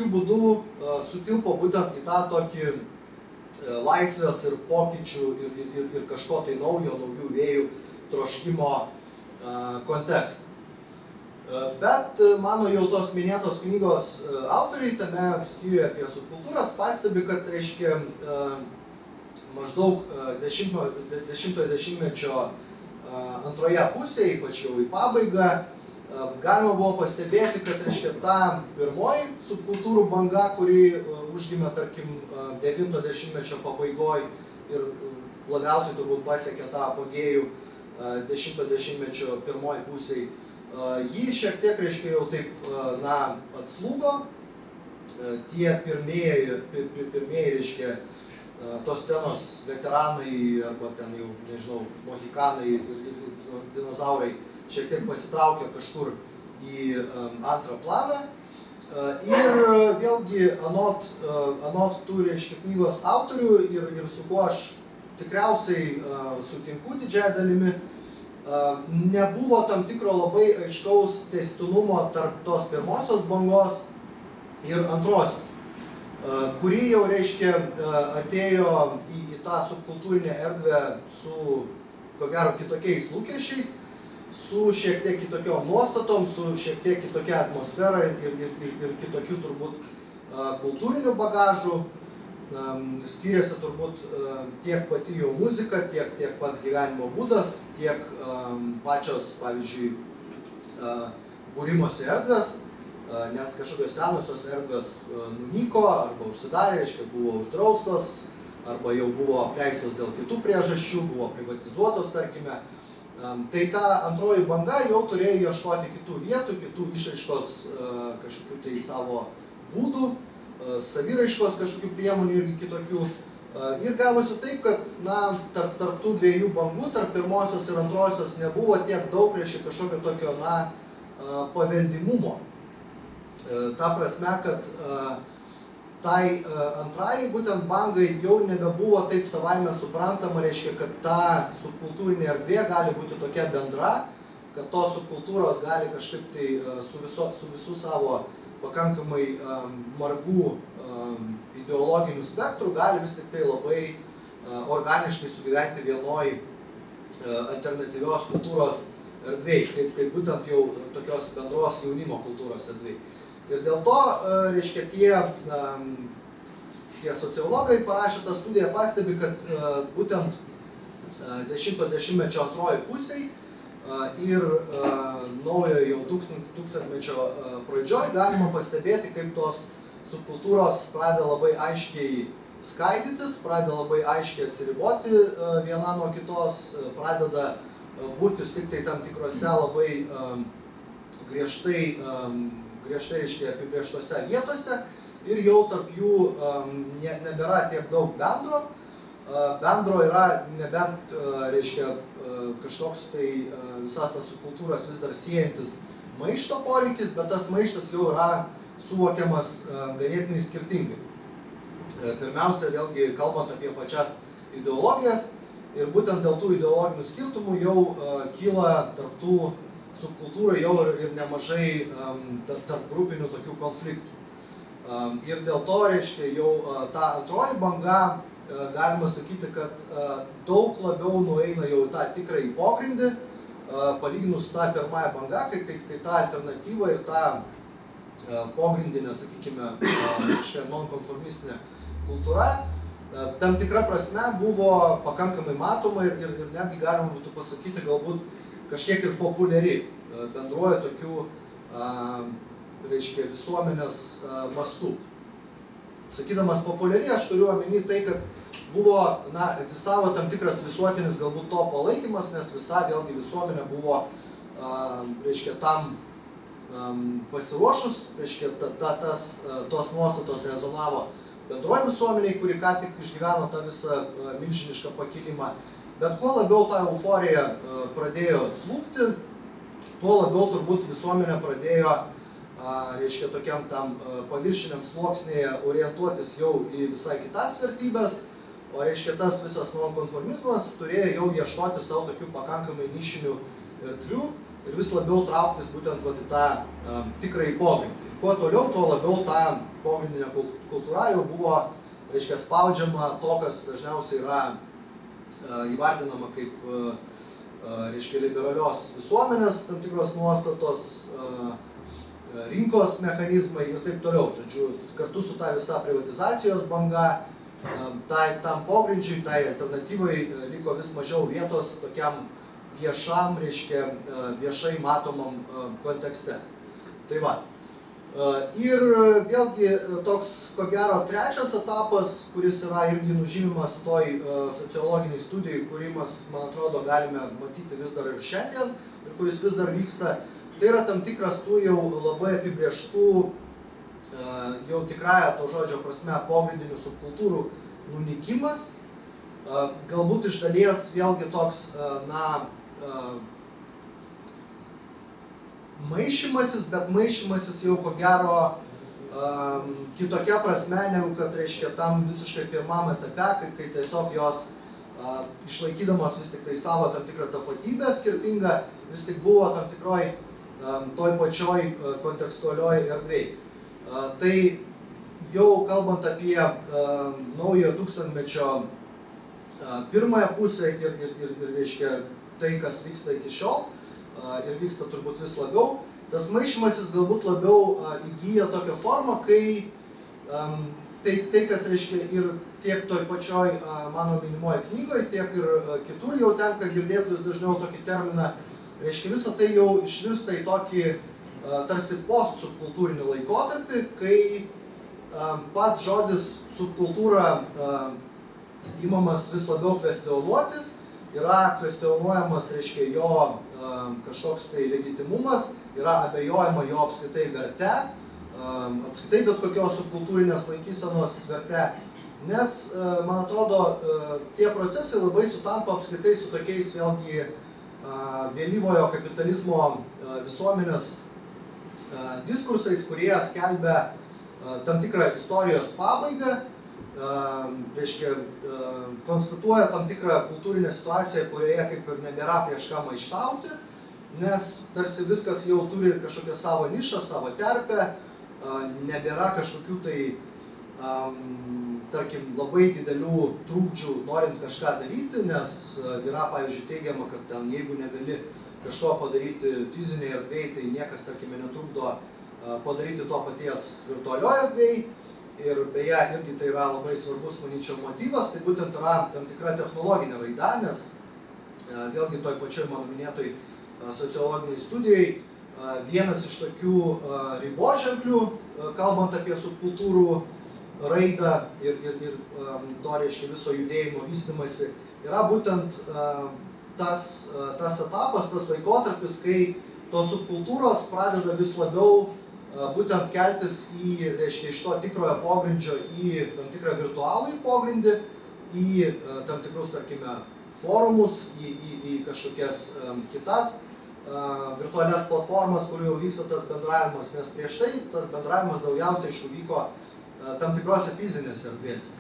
kažkokiu būdu sutilpo būtent į tą tokį laisvės ir pokyčių ir kažko tai naujo, naujų vėjų troškimo kontekstą. Bet mano jau tos minėtos knygos autoriai tame skyriuje apie subkultūras pastebi, kad reiškia maždaug 10-ojo dešimtmečio antroje pusėje, ypač jau į pabaigą, galima buvo pastebėti, kad reiškia ta pirmoji subkultūrų banga, kuri užgimė, tarkim, 9-ojo dešimtmečio pabaigoje ir labiausiai turbūt pasiekė tą apogėjų 10-ojo dešimtmečio pirmoji pusėje, jį šiek tiek, reiškia, jau taip, atslūgo. Tie pirmieji, reiškia, tos scenos veteranai arba ten jau, nežinau, mohikanai ir dinozaurai šiek tiek pasitraukė kažkur į antrą planą. Ir vėlgi, anot tų, reiškia, knygos autorių ir su kuo aš tikriausiai sutinku didžiąją dalimi, nebuvo tam tikro labai aiškaus tęstinumo tarp tos pirmosios bangos ir antrosios, kuri jau, reiškia, atėjo į tą subkultūrinę erdvę su, ko gero, kitokiais lūkesčiais, su šiek tiek kitokiom nuostatom, su šiek tiek kitokia atmosfera ir kitokiu turbūt kultūriniu bagažu. Skiriasi turbūt tiek pati jo muzika, tiek pats gyvenimo būdas, tiek pačios, pavyzdžiui, būrimosi erdvės, nes kažkokios senosios erdvės nunyko arba užsidarė, reiškia, buvo uždraustos, arba jau buvo apleistos dėl kitų priežasčių, buvo privatizuotos, tarkime. Tai ta antroji banga jau turėjo ieškoti kitų vietų, kitų išraiškos kažkokių tai savo būdų, saviraiškos kažkokių priemonių irgi kitokių. Ir gavosi taip, kad tarp tų dviejų bangų, tarp pirmosios ir antrosios nebuvo tiek daug, reiškia, kažkokio tokio, paveldimumo. Ta prasme, kad tai antrai būtent bangai jau nebebuvo taip savaime suprantama, reiškia, kad ta subkultūrinė erdvė gali būti tokia bendra, kad tos subkultūros gali kažkaip tai su visų savo pakankamai margų ideologinių spektrų gali vis tik tai labai organiškai sugyventi vienoj alternatyvios kultūros erdvėj, kaip būtent jau tokios bendros jaunimo kultūros erdvėj. Ir dėl to, reiškia, tie sociologai parašę tą studiją pastebi, kad būtent 10-ojo dešimtmečio antroji pusėj ir naujojo jau tūkstantmečio pradžioj galima pastebėti, kaip tos subkultūros pradeda labai aiškiai skaidytis, pradeda labai aiškiai atsiriboti viena nuo kitos, pradeda būtis tik tai tam tikrose labai griežtai, reiškia, apibrėžtose vietose ir jau tarp jų nebėra tiek daug bendro. Bendro yra nebent, reiškia, kažkoks tai visas tas subkultūras vis dar siejantis maišto poreikis, bet tas maištas jau yra suvokiamas ganėtinai skirtingai. Pirmiausia, vėlgi, kalbant apie pačias ideologijas ir būtent dėl tų ideologinių skirtumų jau kyla tarp tų subkultūrų jau ir nemažai tarp grupinių tokių konfliktų. Ir dėl to, reiškia, jau ta antroji banga, galima sakyti, kad daug labiau nueina jau tą tikrąjį pogrindį, palyginus tą pirmąją bangą, kai ta alternatyva ir ta pogrindinė, sakykime, nonkonformistinė kultūra, tam tikra prasme buvo pakankamai matoma ir netgi galima būtų pasakyti galbūt kažkiek ir populiari bendruoju tokių, reiškia, visuomenės mastų. Sakydamas populiari, aš turiu omeny tai, kad buvo, egzistavo tam tikras visuotinis galbūt to palaikymas, nes visa vėlgi visuomenė buvo, reiškia, tam pasiruošus, reiškia, tos nuostatos rezonavo bendroji visuomeniai, kuri ką tik išgyveno tą visą milžinišką pakilimą. Bet kuo labiau ta euforija pradėjo slūgti, tuo labiau turbūt visuomenė pradėjo, reiškia, tokiam tam paviršiniam sluoksnėje orientuotis jau į visai kitas vertybės, o reiškia, tas visas nonkonformizmas turėjo jau ieškoti savo tokių pakankamai nišinių erdvių ir vis labiau trauktis būtent į tą tikrąjį pogrindį. kuo toliau, tuo labiau ta pogrindinė kultūra jau buvo, reiškia, spaudžiama to, kas dažniausiai yra įvardinama kaip, reiškia, liberalios visuomenės tam tikros nuostatos, rinkos mechanizmai ir taip toliau. Žodžiu, kartu su ta visa privatizacijos banga, tam pogrindžiui, tai alternatyvai liko vis mažiau vietos tokiam viešam, reiškia, viešai matomam kontekste. Tai va. Ir vėlgi toks, ko gero, trečias etapas, kuris yra irgi nužymimas toj sociologiniai studijai, kurimas, man atrodo, galime matyti vis dar ir šiandien, ir kuris vis dar vyksta, tai yra tam tikras tų jau labai apibrėžtų, jau tikrąja to žodžio prasme, pogrindinių subkultūrų nunykimas. Galbūt iš dalies vėlgi toks, maišymasis, bet maišymasis jau ko gero kitokia prasme, negu kad, reiškia, tam visiškai pirmam etape, kai tiesiog jos išlaikydamos vis tik tai savo tam tikrą tapatybę skirtingą, vis tik buvo tam tikroj toj pačioj kontekstualioj erdvėj. Tai jau kalbant apie naujojo tūkstantmečio pirmąją pusę ir reiškia tai, kas vyksta iki šiol, ir vyksta turbūt vis labiau, tas maišymasis galbūt labiau įgyja tokią formą, kai tai, kas reiškia ir tiek toj pačioj mano minimoje knygoje, tiek ir kitur jau tenka girdėti vis dažniau tokį terminą, reiškia visą tai jau išvirsta į tokį tarsi post-subkultūrinį laikotarpį, kai pats žodis subkultūra imamas vis labiau kvestionuoti, yra kvestionuojamas, reiškia, jo kažkoks tai legitimumas, yra abejojama jo apskritai verte, apskritai bet kokios subkultūrinės laikysenos verte, nes, man atrodo, tie procesai labai sutampa apskritai su tokiais vėlgi vėlyvojo kapitalizmo visuomenės diskursais, kurie skelbia tam tikrą istorijos pabaigą, reiškia, konstatuoja tam tikrą kultūrinę situaciją, kurioje kaip ir nebėra prieš ką maištauti, nes tarsi viskas jau turi kažkokią savo nišą, savo terpę, nebėra kažkokių tai, tarkim, labai didelių trūkdžių norint kažką daryti, nes yra, pavyzdžiui, teigiama, kad ten, jeigu negali kažko padaryti fizinėje erdvėje, tai niekas, tarkime, netrukdo padaryti to paties virtualioje erdvėje. Ir beje, irgi tai yra labai svarbus, manyčiau, motyvas, tai būtent yra tam tikra technologinė raida, nes vėlgi toj pačioj mano minėtoj sociologiniai studijai vienas iš tokių riboženklių, kalbant apie subkultūrų raidą ir to, reiškia, viso judėjimo vystymasi, yra būtent tas etapas, tas laikotarpis, kai tos subkultūros pradeda vis labiau būtent keltis į, reiškia, iš to tikrojo pogrindžio į tam tikrą virtualųjį pogrindį, į tam tikrus, tarkime, forumus, į kažkokias kitas virtualias platformas, kur jau vyksta tas bendravimas, nes prieš tai tas bendravimas daugiausiai, aišku, vyko tam tikrose fizinėse erdvėse.